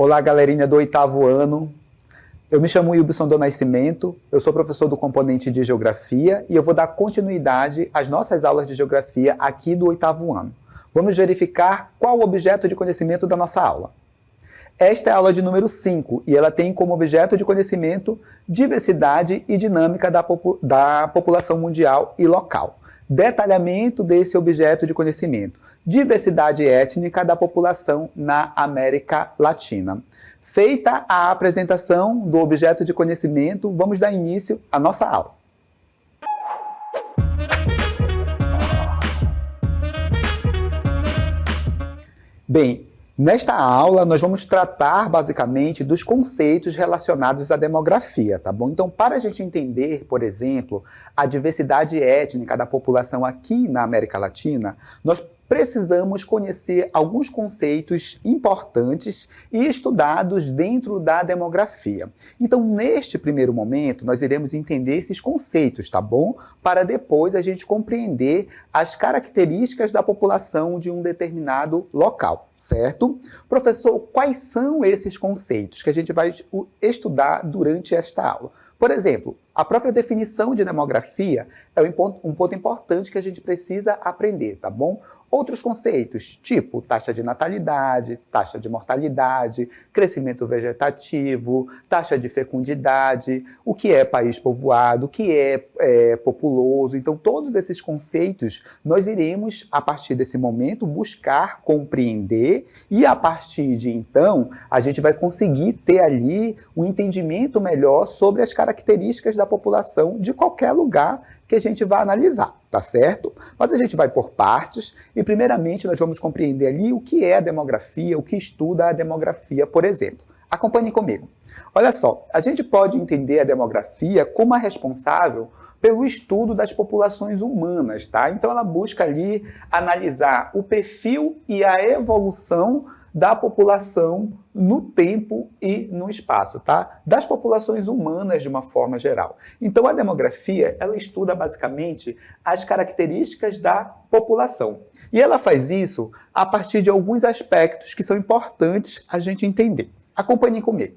Olá, galerinha do 8º ano. Eu me chamo Wilson do Nascimento, eu sou professor do componente de Geografia e eu vou dar continuidade às nossas aulas de Geografia aqui do 8º ano. Vamos verificar qual o objeto de conhecimento da nossa aula. Esta é a aula de número 5 e ela tem como objeto de conhecimento diversidade e dinâmica da população mundial e local. Detalhamento desse objeto de conhecimento. Diversidade étnica da população na América Latina. Feita a apresentação do objeto de conhecimento, vamos dar início à nossa aula. Bem, nesta aula nós vamos tratar basicamente dos conceitos relacionados à demografia, tá bom? Então, para a gente entender, por exemplo, a diversidade étnica da população aqui na América Latina, nós precisamos conhecer alguns conceitos importantes e estudados dentro da demografia. Então, neste primeiro momento, nós iremos entender esses conceitos, tá bom? Para depois a gente compreender as características da população de um determinado local, certo? Professor, quais são esses conceitos que a gente vai estudar durante esta aula? Por exemplo, a própria definição de demografia é um ponto importante que a gente precisa aprender, tá bom? Outros conceitos, tipo taxa de natalidade, taxa de mortalidade, crescimento vegetativo, taxa de fecundidade, o que é país povoado, o que é populoso. Então, todos esses conceitos nós iremos, a partir desse momento, buscar compreender e, a partir de então, a gente vai conseguir ter ali um entendimento melhor sobre as características da população de qualquer lugar que a gente vai analisar, tá certo? Mas a gente vai por partes e, primeiramente, nós vamos compreender ali o que é a demografia, o que estuda a demografia, por exemplo. Acompanhem comigo. Olha só, a gente pode entender a demografia como a responsável pelo estudo das populações humanas, tá? Então, ela busca ali analisar o perfil e a evolução da população no tempo e no espaço, tá? Das populações humanas de uma forma geral. Então, a demografia, ela estuda basicamente as características da população. E ela faz isso a partir de alguns aspectos que são importantes a gente entender. Acompanhem comigo.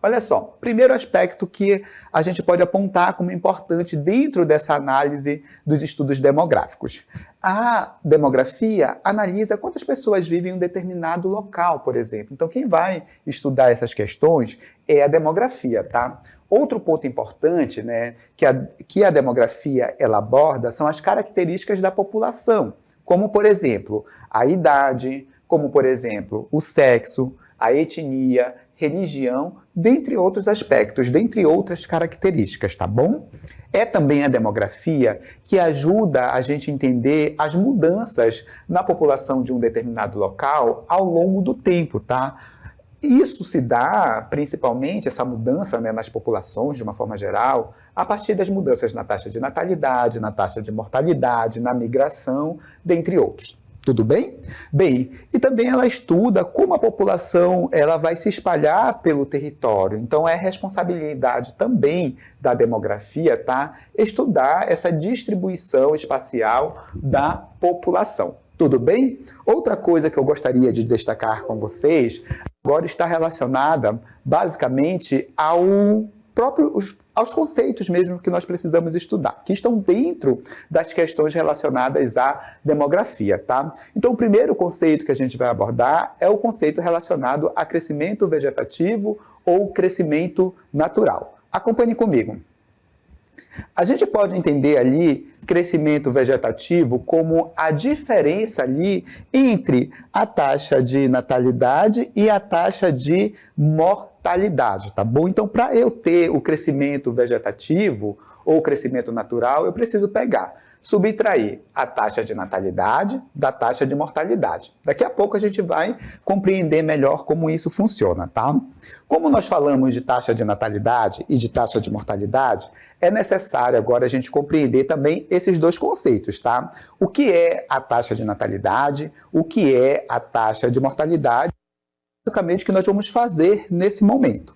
Olha só, primeiro aspecto que a gente pode apontar como importante dentro dessa análise dos estudos demográficos. A demografia analisa quantas pessoas vivem em um determinado local, por exemplo. Então, quem vai estudar essas questões é a demografia, tá? Outro ponto importante, né, que a demografia ela aborda são as características da população, como, por exemplo, a idade, como, por exemplo, o sexo, a etnia, religião, dentre outros aspectos, dentre outras características, tá bom? É também a demografia que ajuda a gente a entender as mudanças na população de um determinado local ao longo do tempo, tá? Isso se dá, principalmente, essa mudança, né, nas populações, de uma forma geral, a partir das mudanças na taxa de natalidade, na taxa de mortalidade, na migração, dentre outros. Tudo bem? Bem, e também ela estuda como a população ela vai se espalhar pelo território. Então, é responsabilidade também da demografia, tá? Estudar essa distribuição espacial da população. Tudo bem? Outra coisa que eu gostaria de destacar com vocês agora está relacionada, basicamente, aos conceitos mesmo que nós precisamos estudar, que estão dentro das questões relacionadas à demografia, tá? Então, o primeiro conceito que a gente vai abordar é o conceito relacionado a crescimento vegetativo ou crescimento natural. Acompanhe comigo. A gente pode entender ali crescimento vegetativo como a diferença ali entre a taxa de natalidade e a taxa de mortalidade, tá bom? Então, para eu ter o crescimento vegetativo ou crescimento natural, eu preciso subtrair a taxa de natalidade da taxa de mortalidade. Daqui a pouco a gente vai compreender melhor como isso funciona, tá? Como nós falamos de taxa de natalidade e de taxa de mortalidade, é necessário agora a gente compreender também esses dois conceitos, tá? O que é a taxa de natalidade, o que é a taxa de mortalidade, basicamente o que nós vamos fazer nesse momento.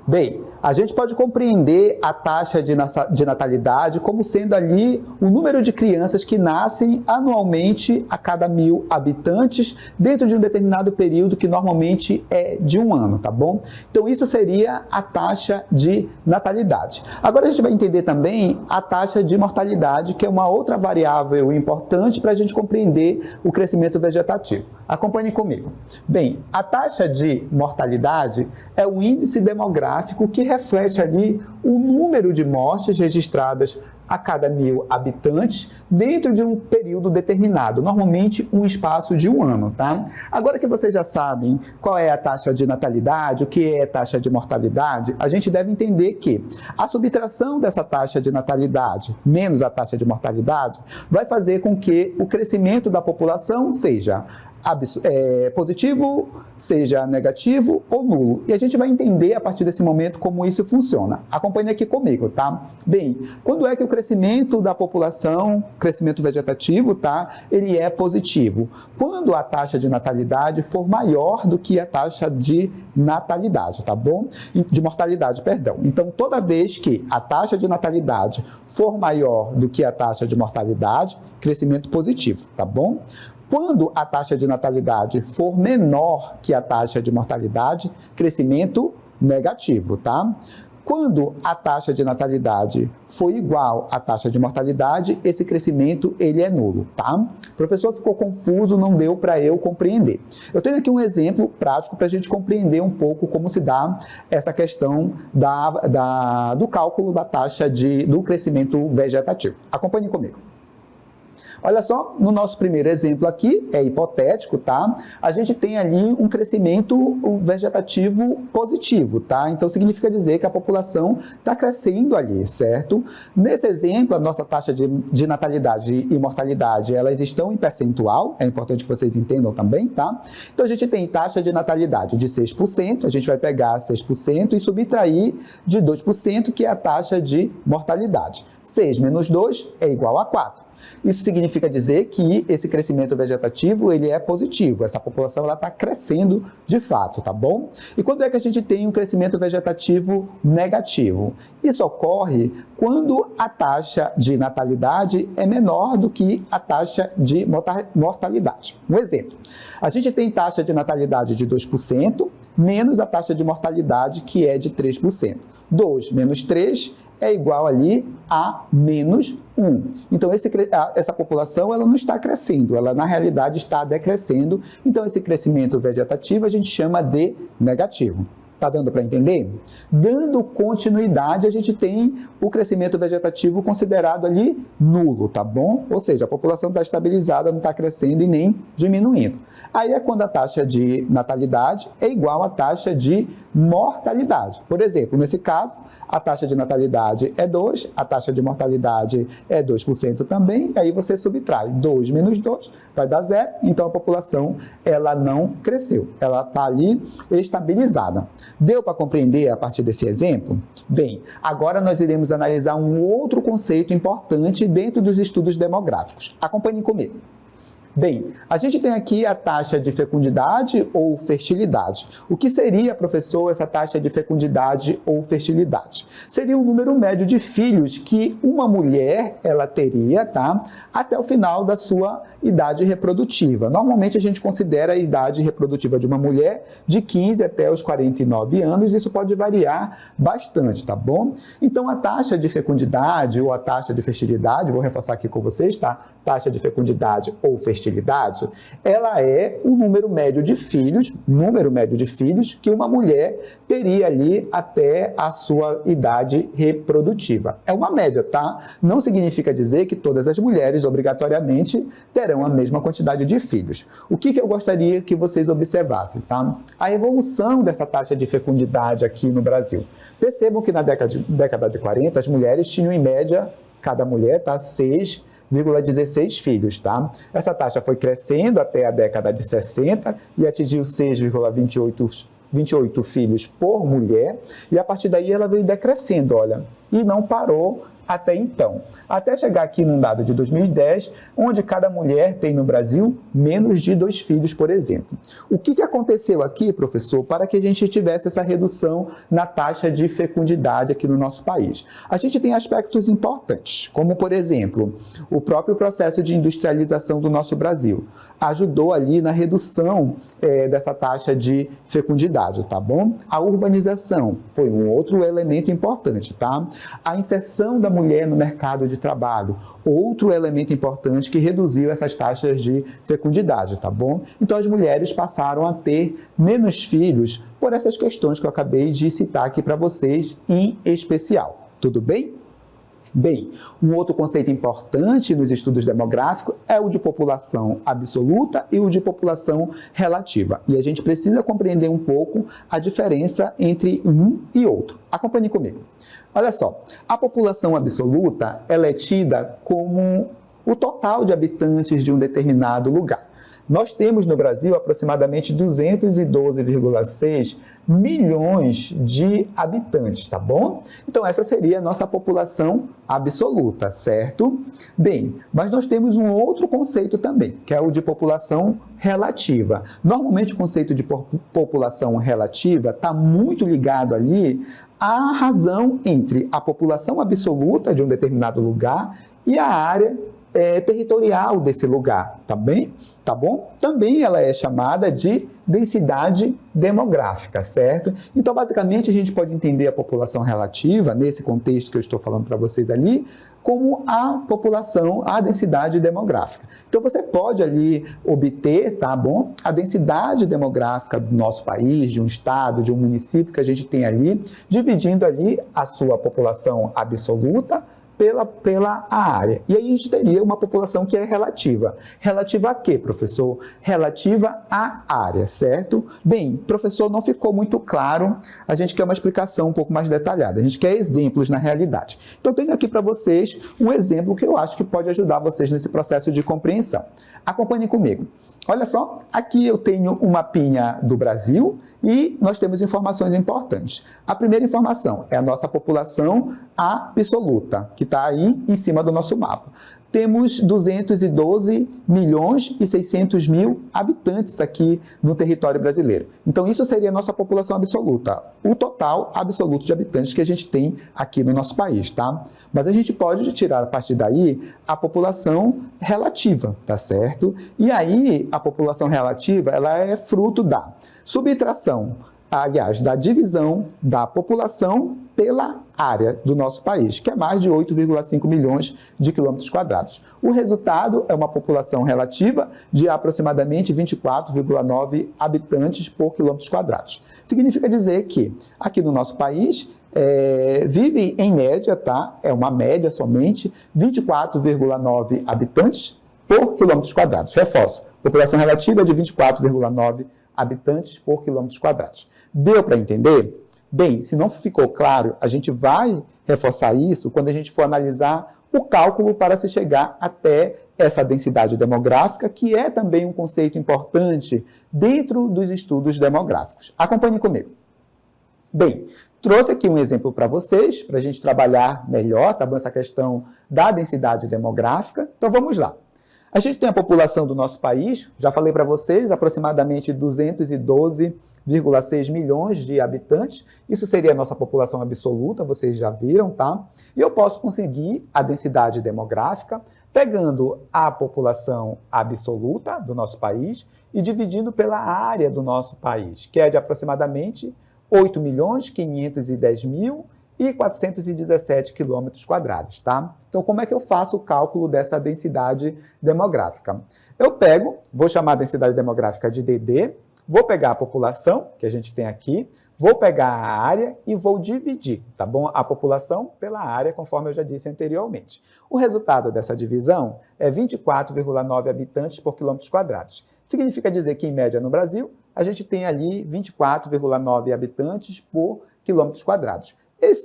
Bem, a gente pode compreender a taxa de natalidade como sendo ali o número de crianças que nascem anualmente a cada 1.000 habitantes dentro de um determinado período que normalmente é de um ano, tá bom? Então isso seria a taxa de natalidade. Agora a gente vai entender também a taxa de mortalidade, que é uma outra variável importante para a gente compreender o crescimento vegetativo. Acompanhe comigo. Bem, a taxa de mortalidade é o índice demográfico que reflete ali o número de mortes registradas a cada 1.000 habitantes dentro de um período determinado, normalmente um espaço de um ano, tá? Agora que vocês já sabem qual é a taxa de natalidade, o que é a taxa de mortalidade, a gente deve entender que a subtração dessa taxa de natalidade menos a taxa de mortalidade vai fazer com que o crescimento da população seja positivo, seja negativo ou nulo. E a gente vai entender a partir desse momento como isso funciona. Acompanhe aqui comigo, tá? Bem, quando é que o crescimento da população, crescimento vegetativo, tá? Ele é positivo. Quando a taxa de natalidade for maior do que a taxa de natalidade, tá bom? De mortalidade, perdão. Então, toda vez que a taxa de natalidade for maior do que a taxa de mortalidade, crescimento positivo, tá bom? Quando a taxa de natalidade for menor que a taxa de mortalidade, crescimento negativo, tá? Quando a taxa de natalidade for igual à taxa de mortalidade, esse crescimento ele é nulo, tá? O professor ficou confuso, não deu para eu compreender. Eu tenho aqui um exemplo prático para a gente compreender um pouco como se dá essa questão do cálculo da taxa do crescimento vegetativo. Acompanhe comigo. Olha só, no nosso primeiro exemplo aqui, é hipotético, tá? A gente tem ali um crescimento vegetativo positivo, tá? Então, significa dizer que a população está crescendo ali, certo? Nesse exemplo, a nossa taxa de natalidade e mortalidade, elas estão em percentual, é importante que vocês entendam também, tá? Então, a gente tem taxa de natalidade de 6%, a gente vai pegar 6% e subtrair de 2%, que é a taxa de mortalidade. 6 menos 2 é igual a 4. Isso significa dizer que esse crescimento vegetativo ele é positivo, essa população está crescendo de fato, tá bom? E quando é que a gente tem um crescimento vegetativo negativo? Isso ocorre quando a taxa de natalidade é menor do que a taxa de mortalidade. Um exemplo, a gente tem taxa de natalidade de 2% menos a taxa de mortalidade que é de 3%. 2 menos 3 é igual ali a menos 1. Então, essa população ela não está crescendo, ela na realidade está decrescendo. Então, esse crescimento vegetativo a gente chama de negativo. Está dando para entender? Dando continuidade, a gente tem o crescimento vegetativo considerado ali nulo, tá bom? Ou seja, a população está estabilizada, não está crescendo e nem diminuindo. Aí é quando a taxa de natalidade é igual à taxa de mortalidade. Por exemplo, nesse caso, a taxa de natalidade é 2, a taxa de mortalidade é 2% também, e aí você subtrai 2 menos 2, vai dar 0, então a população ela não cresceu, ela está ali estabilizada. Deu para compreender a partir desse exemplo? Bem, agora nós iremos analisar um outro conceito importante dentro dos estudos demográficos. Acompanhem comigo. Bem, a gente tem aqui a taxa de fecundidade ou fertilidade. O que seria, professor, essa taxa de fecundidade ou fertilidade? Seria o número médio de filhos que uma mulher ela teria, tá? Até o final da sua idade reprodutiva. Normalmente a gente considera a idade reprodutiva de uma mulher de 15 até os 49 anos, isso pode variar bastante, tá bom? Então a taxa de fecundidade ou a taxa de fertilidade, vou reforçar aqui com vocês, tá? Taxa de fecundidade ou fertilidade, ela é o número médio de filhos que uma mulher teria ali até a sua idade reprodutiva. É uma média, tá? Não significa dizer que todas as mulheres obrigatoriamente terão a mesma quantidade de filhos. O que eu gostaria que vocês observassem, tá? A evolução dessa taxa de fecundidade aqui no Brasil. Percebam que na década de 40, as mulheres tinham em média, cada mulher, tá? 6,16 filhos, tá? Essa taxa foi crescendo até a década de 60 e atingiu 6,28 filhos por mulher, e a partir daí ela veio decrescendo, olha, e não parou até então, até chegar aqui num dado de 2010, onde cada mulher tem no Brasil menos de 2 filhos, por exemplo. O que aconteceu aqui, professor, para que a gente tivesse essa redução na taxa de fecundidade aqui no nosso país? A gente tem aspectos importantes, como, por exemplo, o próprio processo de industrialização do nosso Brasil. Ajudou ali na redução dessa taxa de fecundidade, tá bom? A urbanização foi um outro elemento importante, tá? A inserção da mulher no mercado de trabalho, outro elemento importante que reduziu essas taxas de fecundidade, tá bom? Então, as mulheres passaram a ter menos filhos por essas questões que eu acabei de citar aqui para vocês em especial. Tudo bem? Bem, um outro conceito importante nos estudos demográficos é o de população absoluta e o de população relativa. E a gente precisa compreender um pouco a diferença entre um e outro. Acompanhe comigo. Olha só, a população absoluta ela é tida como o total de habitantes de um determinado lugar. Nós temos no Brasil aproximadamente 212,6 milhões de habitantes, tá bom? Então, essa seria a nossa população absoluta, certo? Bem, mas nós temos um outro conceito também, que é o de população relativa. Normalmente, o conceito de população relativa está muito ligado ali à razão entre a população absoluta de um determinado lugar e a área territorial desse lugar, tá bem? Tá bom? Também ela é chamada de densidade demográfica, certo? Então, basicamente, a gente pode entender a população relativa, nesse contexto que eu estou falando para vocês ali, como a população, a densidade demográfica. Então, você pode ali obter, tá bom? A densidade demográfica do nosso país, de um estado, de um município que a gente tem ali, dividindo ali a sua população absoluta pela área. E aí a gente teria uma população que é relativa. Relativa a quê, professor? Relativa à área, certo? Bem, professor, não ficou muito claro. A gente quer uma explicação um pouco mais detalhada. A gente quer exemplos na realidade. Então, tenho aqui para vocês um exemplo que eu acho que pode ajudar vocês nesse processo de compreensão. Acompanhem comigo. Olha só, aqui eu tenho um mapinha do Brasil e nós temos informações importantes. A primeira informação é a nossa população absoluta, que está aí em cima do nosso mapa. Temos 212 milhões e 600 mil habitantes aqui no território brasileiro. Então, isso seria a nossa população absoluta, o total absoluto de habitantes que a gente tem aqui no nosso país, tá? Mas a gente pode tirar a partir daí a população relativa, tá certo? E aí, a população relativa, ela é fruto da subtração, aliás, da divisão da população pela área do nosso país, que é mais de 8,5 milhões de quilômetros quadrados. O resultado é uma população relativa de aproximadamente 24,9 habitantes por quilômetros quadrados. Significa dizer que aqui no nosso país vive em média, tá? É uma média somente, 24,9 habitantes por quilômetros quadrados. Reforço, população relativa de 24,9 habitantes por quilômetros quadrados. Deu para entender? Bem, se não ficou claro, a gente vai reforçar isso quando a gente for analisar o cálculo para se chegar até essa densidade demográfica, que é também um conceito importante dentro dos estudos demográficos. Acompanhe comigo. Bem, trouxe aqui um exemplo para vocês, para a gente trabalhar melhor, tá bom? Essa questão da densidade demográfica. Então, vamos lá. A gente tem a população do nosso país, já falei para vocês, aproximadamente 212,6 milhões de habitantes. Isso seria a nossa população absoluta, vocês já viram, tá? E eu posso conseguir a densidade demográfica pegando a população absoluta do nosso país e dividindo pela área do nosso país, que é de aproximadamente 8.510.417 quilômetros quadrados, tá? Então, como é que eu faço o cálculo dessa densidade demográfica? Eu pego, vou chamar a densidade demográfica de DD, vou pegar a população, que a gente tem aqui, vou pegar a área e vou dividir, tá bom? A população pela área, conforme eu já disse anteriormente. O resultado dessa divisão é 24,9 habitantes por quilômetros quadrados. Significa dizer que, em média, no Brasil, a gente tem ali 24,9 habitantes por quilômetros quadrados.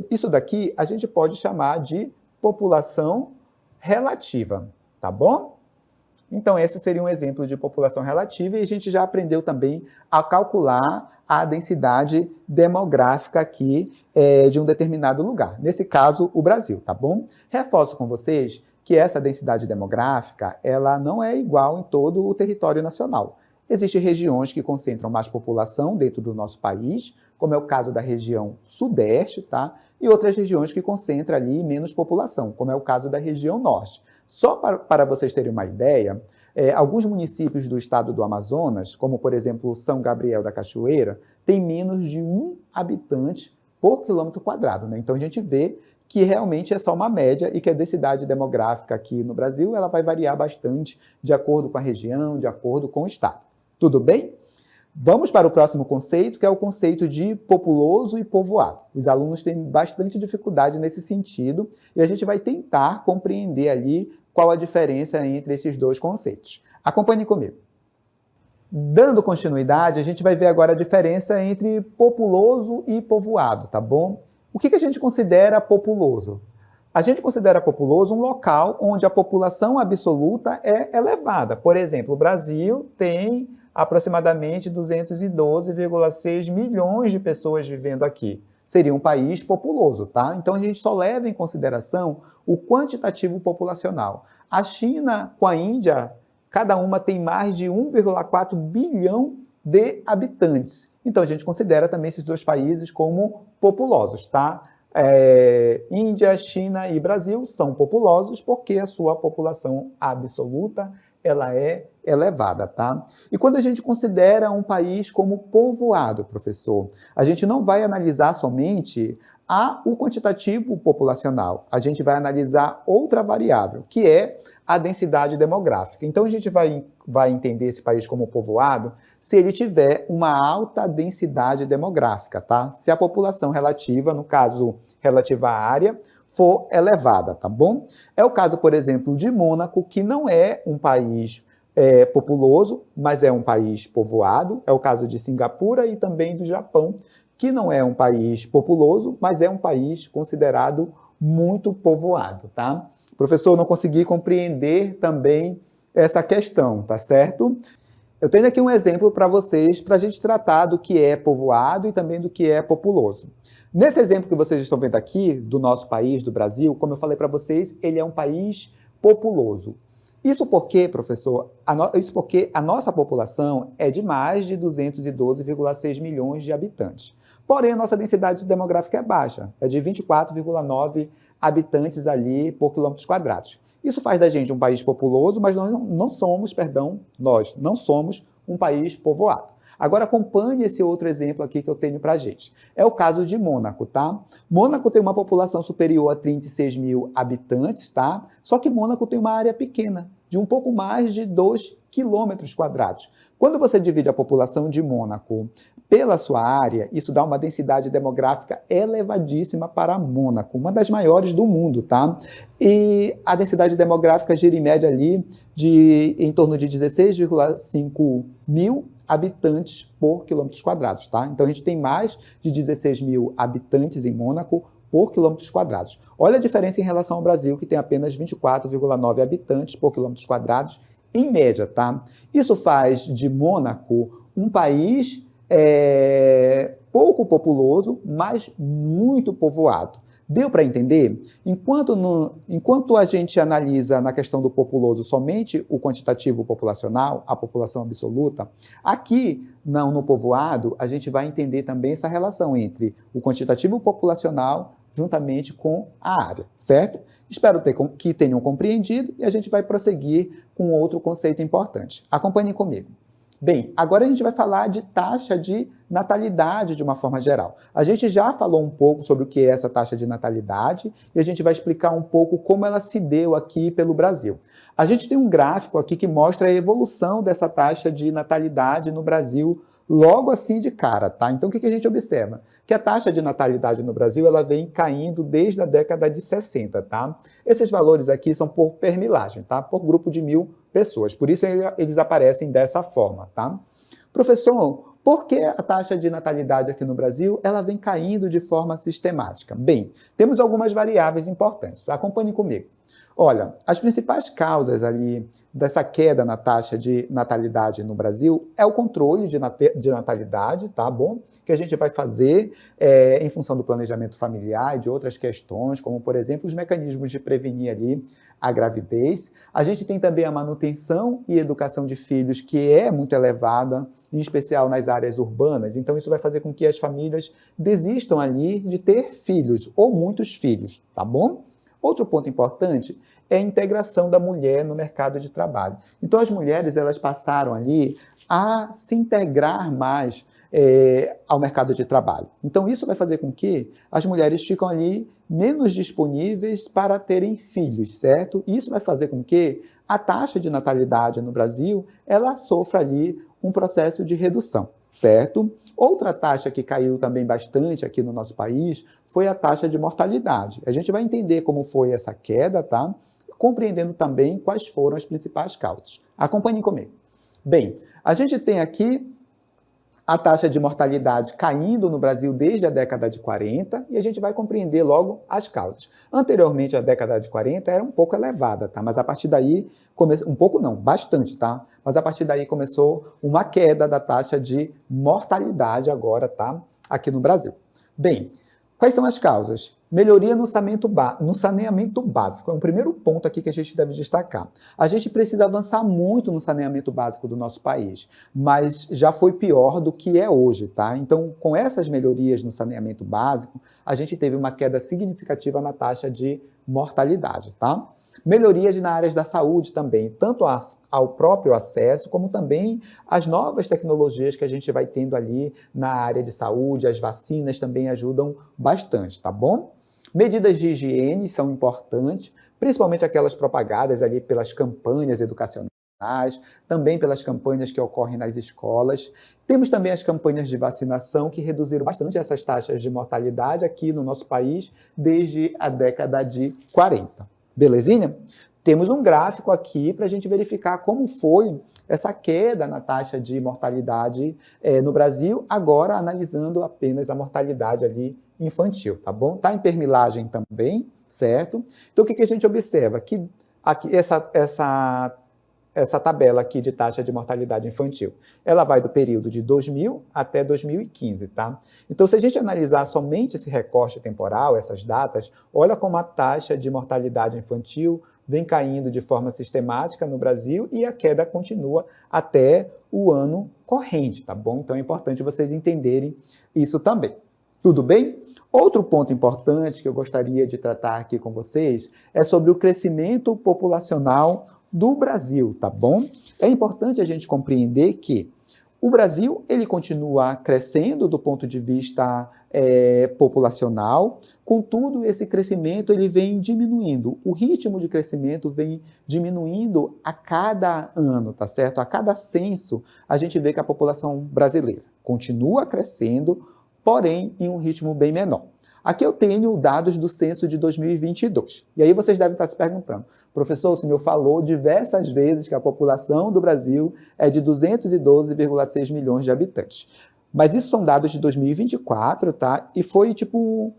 Isso daqui a gente pode chamar de população relativa, tá bom? Então, esse seria um exemplo de população relativa e a gente já aprendeu também a calcular a densidade demográfica aqui de um determinado lugar. Nesse caso, o Brasil, tá bom? Reforço com vocês que essa densidade demográfica, ela não é igual em todo o território nacional. Existem regiões que concentram mais população dentro do nosso país, como é o caso da região sudeste, tá? E outras regiões que concentram ali menos população, como é o caso da região norte. Só para vocês terem uma ideia, alguns municípios do estado do Amazonas, como por exemplo São Gabriel da Cachoeira, tem menos de 1 habitante por quilômetro quadrado, né? Então a gente vê que realmente é só uma média e que a densidade demográfica aqui no Brasil ela vai variar bastante de acordo com a região, de acordo com o estado. Tudo bem? Vamos para o próximo conceito, que é o conceito de populoso e povoado. Os alunos têm bastante dificuldade nesse sentido e a gente vai tentar compreender ali qual a diferença entre esses dois conceitos. Acompanhe comigo. Dando continuidade, a gente vai ver agora a diferença entre populoso e povoado, tá bom? O que a gente considera populoso? A gente considera populoso um local onde a população absoluta é elevada. Por exemplo, o Brasil tem aproximadamente 212,6 milhões de pessoas vivendo aqui. Seria um país populoso, tá? Então a gente só leva em consideração o quantitativo populacional. A China com a Índia, cada uma tem mais de 1,4 bilhão de habitantes. Então a gente considera também esses dois países como populosos, tá? Índia, China e Brasil são populosos porque a sua população absoluta ela é elevada, tá? E quando a gente considera um país como povoado, professor, a gente não vai analisar somente o quantitativo populacional, a gente vai analisar outra variável, que é a densidade demográfica. Então a gente vai entender esse país como povoado se ele tiver uma alta densidade demográfica, tá? Se a população relativa, no caso relativa à área, for elevada, tá bom? É o caso, por exemplo, de Mônaco, que não é um país populoso, mas é um país povoado. É o caso de Singapura e também do Japão, que não é um país populoso, mas é um país considerado muito povoado, tá? Professor, não consegui compreender também essa questão, tá certo? Eu tenho aqui um exemplo para vocês, para a gente tratar do que é povoado e também do que é populoso. Nesse exemplo que vocês estão vendo aqui, do nosso país, do Brasil, como eu falei para vocês, ele é um país populoso. Isso porque, professor, isso porque a nossa população é de mais de 212,6 milhões de habitantes. Porém, a nossa densidade demográfica é baixa, é de 24,9 habitantes ali por quilômetros quadrados. Isso faz da gente um país populoso, mas nós não somos um país povoado. Agora acompanhe esse outro exemplo aqui que eu tenho para a gente. É o caso de Mônaco, tá? Mônaco tem uma população superior a 36 mil habitantes, tá? Só que Mônaco tem uma área pequena, de um pouco mais de 2 quilômetros quadrados. Quando você divide a população de Mônaco pela sua área, isso dá uma densidade demográfica elevadíssima para Mônaco, uma das maiores do mundo, tá? E a densidade demográfica gira em média ali em torno de 16,5 mil habitantes por quilômetros quadrados, tá? Então a gente tem mais de 16 mil habitantes em Mônaco por quilômetros quadrados. Olha a diferença em relação ao Brasil, que tem apenas 24,9 habitantes por quilômetros quadrados, em média, tá? Isso faz de Mônaco um país pouco populoso, mas muito povoado. Deu para entender? Enquanto a gente analisa na questão do populoso somente o quantitativo populacional, a população absoluta, aqui no povoado a gente vai entender também essa relação entre o quantitativo populacional juntamente com a área, certo? Espero que tenham compreendido e a gente vai prosseguir com outro conceito importante. Acompanhem comigo. Bem, agora a gente vai falar de taxa de natalidade de uma forma geral. A gente já falou um pouco sobre o que é essa taxa de natalidade e a gente vai explicar um pouco como ela se deu aqui pelo Brasil. A gente tem um gráfico aqui que mostra a evolução dessa taxa de natalidade no Brasil logo assim de cara, tá? Então o que a gente observa? Que a taxa de natalidade no Brasil ela vem caindo desde a década de 60, tá? Esses valores aqui são por permilagem, tá? Por grupo de 1.000 pessoas. Por isso eles aparecem dessa forma, tá? Professor, por que a taxa de natalidade aqui no Brasil ela vem caindo de forma sistemática? Bem, temos algumas variáveis importantes. Acompanhe comigo. Olha, as principais causas ali dessa queda na taxa de natalidade no Brasil é o controle de natalidade, tá bom? Que a gente vai fazer em função do planejamento familiar e de outras questões, como, por exemplo, os mecanismos de prevenir ali a gravidez. A gente tem também a manutenção e educação de filhos, que é muito elevada, em especial nas áreas urbanas. Então, isso vai fazer com que as famílias desistam ali de ter filhos, ou muitos filhos, tá bom? Outro ponto importante é a integração da mulher no mercado de trabalho. Então, as mulheres elas passaram ali a se integrar mais ao mercado de trabalho. Então, isso vai fazer com que as mulheres ficam ali menos disponíveis para terem filhos, certo? Isso vai fazer com que a taxa de natalidade no Brasil ela sofra ali um processo de redução, certo? Outra taxa que caiu também bastante aqui no nosso país foi a taxa de mortalidade. A gente vai entender como foi essa queda, tá? Compreendendo também quais foram as principais causas. Acompanhem comigo. Bem, a gente tem aqui a taxa de mortalidade caindo no Brasil desde a década de 40 e a gente vai compreender logo as causas. Anteriormente, a década de 40 era um pouco elevada, tá? Mas a partir daí, um pouco não, bastante, tá? Mas a partir daí começou uma queda da taxa de mortalidade agora, tá? Aqui no Brasil. Bem, quais são as causas? Melhoria no saneamento básico. É o primeiro ponto aqui que a gente deve destacar. A gente precisa avançar muito no saneamento básico do nosso país, mas já foi pior do que é hoje, tá? Então, com essas melhorias no saneamento básico, a gente teve uma queda significativa na taxa de mortalidade, tá? Melhorias na área da saúde também, tanto ao próprio acesso, como também as novas tecnologias que a gente vai tendo ali na área de saúde, as vacinas também ajudam bastante, tá bom? Medidas de higiene são importantes, principalmente aquelas propagadas ali pelas campanhas educacionais, também pelas campanhas que ocorrem nas escolas. Temos também as campanhas de vacinação que reduziram bastante essas taxas de mortalidade aqui no nosso país desde a década de 40. Belezinha? Temos um gráfico aqui para a gente verificar como foi essa queda na taxa de mortalidade no Brasil, agora analisando apenas a mortalidade ali infantil, tá bom? Está em permilagem também, certo? Então, o que a gente observa? Que aqui, essa tabela aqui de taxa de mortalidade infantil, ela vai do período de 2000 até 2015, tá? Então, se a gente analisar somente esse recorte temporal, essas datas, olha como a taxa de mortalidade infantil vem caindo de forma sistemática no Brasil e a queda continua até o ano corrente, tá bom? Então, é importante vocês entenderem isso também. Tudo bem? Outro ponto importante que eu gostaria de tratar aqui com vocês é sobre o crescimento populacional do Brasil, tá bom? É importante a gente compreender que o Brasil ele continua crescendo do ponto de vista populacional, contudo, esse crescimento ele vem diminuindo. O ritmo de crescimento vem diminuindo a cada ano, tá certo? A cada censo, a gente vê que a população brasileira continua crescendo, porém em um ritmo bem menor. Aqui eu tenho dados do censo de 2022. E aí vocês devem estar se perguntando, professor, o senhor falou diversas vezes que a população do Brasil é de 212,6 milhões de habitantes. Mas isso são dados de 2024, tá? E foi tipo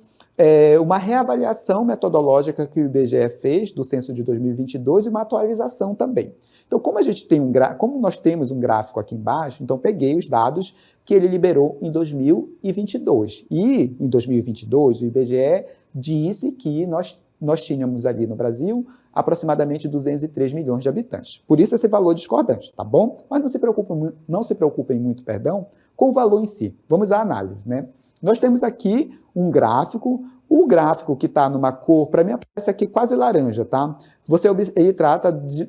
uma reavaliação metodológica que o IBGE fez do censo de 2022 e uma atualização também. Então, como nós temos um gráfico aqui embaixo, então peguei os dados que ele liberou em 2022. E em 2022, o IBGE disse que nós tínhamos ali no Brasil aproximadamente 203 milhões de habitantes. Por isso esse valor discordante, tá bom? Mas não se preocupem muito, com o valor em si. Vamos à análise, né? Nós temos aqui um gráfico. O gráfico que está numa cor, para mim, aparece aqui quase laranja, tá? Ele trata de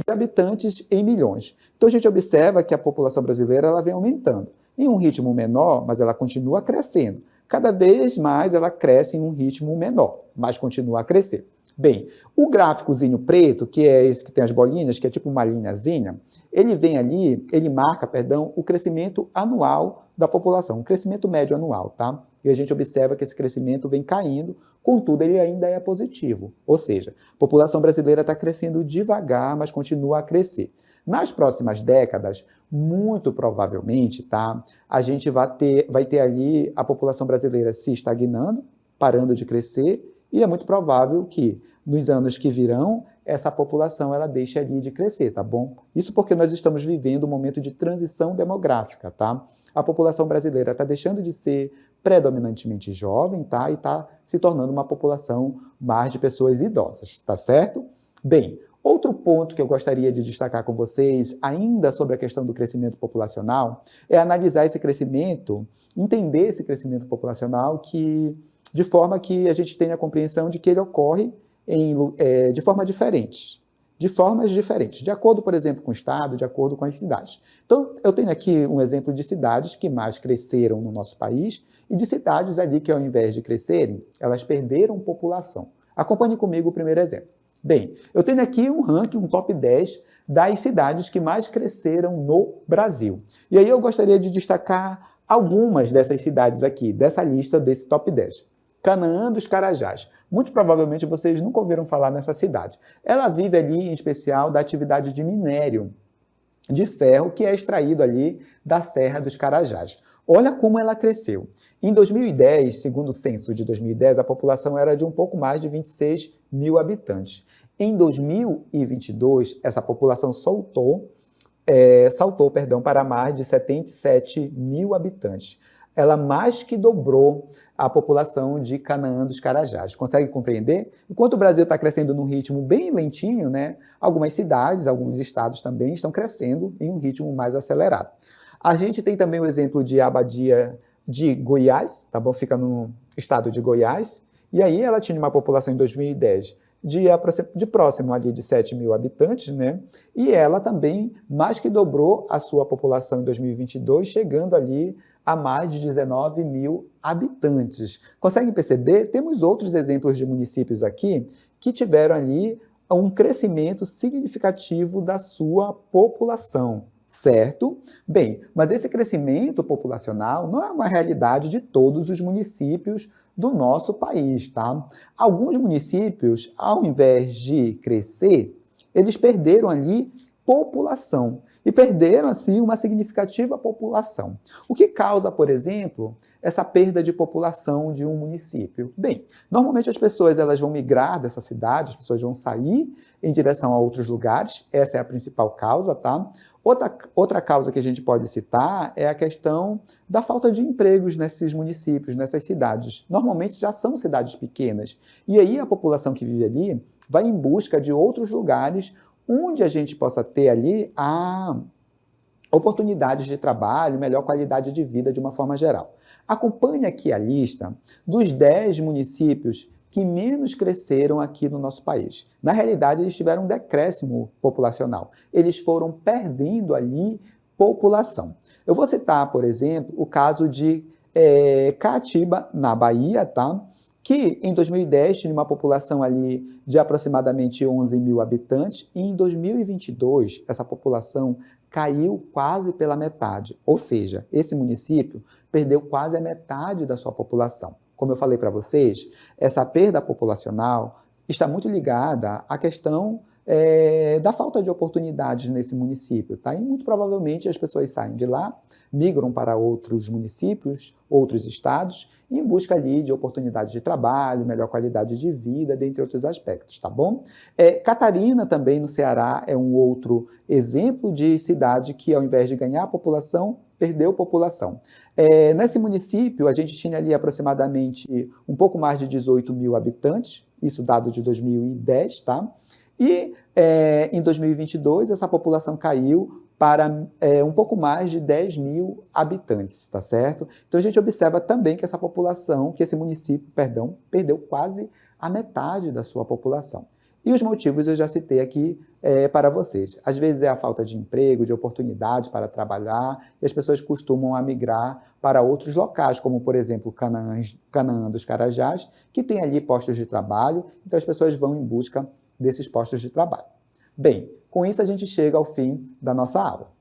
habitantes em milhões. Então, a gente observa que a população brasileira ela vem aumentando. Em um ritmo menor, mas ela continua crescendo. Cada vez mais ela cresce em um ritmo menor, mas continua a crescer. Bem, o gráficozinho preto, que é esse que tem as bolinhas, que é tipo uma linhazinha, ele marca, o crescimento anual da população, um crescimento médio anual, tá? E a gente observa que esse crescimento vem caindo, contudo, ele ainda é positivo. Ou seja, a população brasileira está crescendo devagar, mas continua a crescer. Nas próximas décadas, muito provavelmente, tá? A gente vai ter ali a população brasileira se estagnando, parando de crescer, e é muito provável que nos anos que virão, essa população ela deixa ali de crescer, tá bom? Isso porque nós estamos vivendo um momento de transição demográfica, tá? A população brasileira está deixando de ser predominantemente jovem, tá? E está se tornando uma população mais de pessoas idosas, tá certo? Bem, outro ponto que eu gostaria de destacar com vocês, ainda sobre a questão do crescimento populacional, é analisar esse crescimento, entender esse crescimento populacional de forma que a gente tenha a compreensão de que ele ocorre de formas diferentes, de acordo, por exemplo, com o estado, de acordo com as cidades. Então, eu tenho aqui um exemplo de cidades que mais cresceram no nosso país e de cidades ali que, ao invés de crescerem, elas perderam população. Acompanhe comigo o primeiro exemplo. Bem, eu tenho aqui um ranking, um top 10 das cidades que mais cresceram no Brasil. E aí eu gostaria de destacar algumas dessas cidades aqui, dessa lista, desse top 10. Canaã dos Carajás. Muito provavelmente vocês nunca ouviram falar nessa cidade. Ela vive ali, em especial, da atividade de minério de ferro que é extraído ali da Serra dos Carajás. Olha como ela cresceu. Em 2010, segundo o censo de 2010, a população era de um pouco mais de 26 mil habitantes. Em 2022, essa população saltou para mais de 77 mil habitantes. Ela mais que dobrou a população de Canaã dos Carajás. Consegue compreender? Enquanto o Brasil está crescendo num ritmo bem lentinho, né, algumas cidades, alguns estados também estão crescendo em um ritmo mais acelerado. A gente tem também o exemplo de Abadia de Goiás, tá bom? Fica no estado de Goiás, e aí ela tinha uma população em 2010 de próximo ali de 7 mil habitantes, né? E ela também mais que dobrou a sua população em 2022, chegando ali a mais de 19 mil habitantes. Conseguem perceber? Temos outros exemplos de municípios aqui que tiveram ali um crescimento significativo da sua população, certo? Bem, mas esse crescimento populacional não é uma realidade de todos os municípios do nosso país, tá? Alguns municípios, ao invés de crescer, eles perderam ali população e perderam, assim, uma significativa população. O que causa, por exemplo, essa perda de população de um município? Bem, normalmente as pessoas elas vão migrar dessa cidade, as pessoas vão sair em direção a outros lugares, essa é a principal causa, tá? Outra causa que a gente pode citar é a questão da falta de empregos nesses municípios, nessas cidades. Normalmente já são cidades pequenas. E aí a população que vive ali vai em busca de outros lugares onde a gente possa ter ali oportunidades de trabalho, melhor qualidade de vida de uma forma geral. Acompanhe aqui a lista dos 10 municípios que menos cresceram aqui no nosso país. Na realidade, eles tiveram um decréscimo populacional. Eles foram perdendo ali população. Eu vou citar, por exemplo, o caso de Caatiba, na Bahia, tá? Que em 2010 tinha uma população ali de aproximadamente 11 mil habitantes, e em 2022 essa população caiu quase pela metade. Ou seja, esse município perdeu quase a metade da sua população. Como eu falei para vocês, essa perda populacional está muito ligada à questão da falta de oportunidades nesse município, tá? E muito provavelmente as pessoas saem de lá, migram para outros municípios, outros estados, em busca ali de oportunidades de trabalho, melhor qualidade de vida, dentre outros aspectos, tá bom? Catarina, também no Ceará, é um outro exemplo de cidade que, ao invés de ganhar população, perdeu população. Nesse município, a gente tinha ali aproximadamente um pouco mais de 18 mil habitantes, isso dado de 2010, tá? E em 2022, essa população caiu para um pouco mais de 10 mil habitantes, tá certo? Então, a gente observa também que esse município, perdão, perdeu quase a metade da sua população. E os motivos eu já citei aqui para vocês. Às vezes é a falta de emprego, de oportunidade para trabalhar, e as pessoas costumam migrar para outros locais, como, por exemplo, Canaã dos Carajás, que tem ali postos de trabalho, então as pessoas vão em busca desses postos de trabalho. Bem, com isso a gente chega ao fim da nossa aula.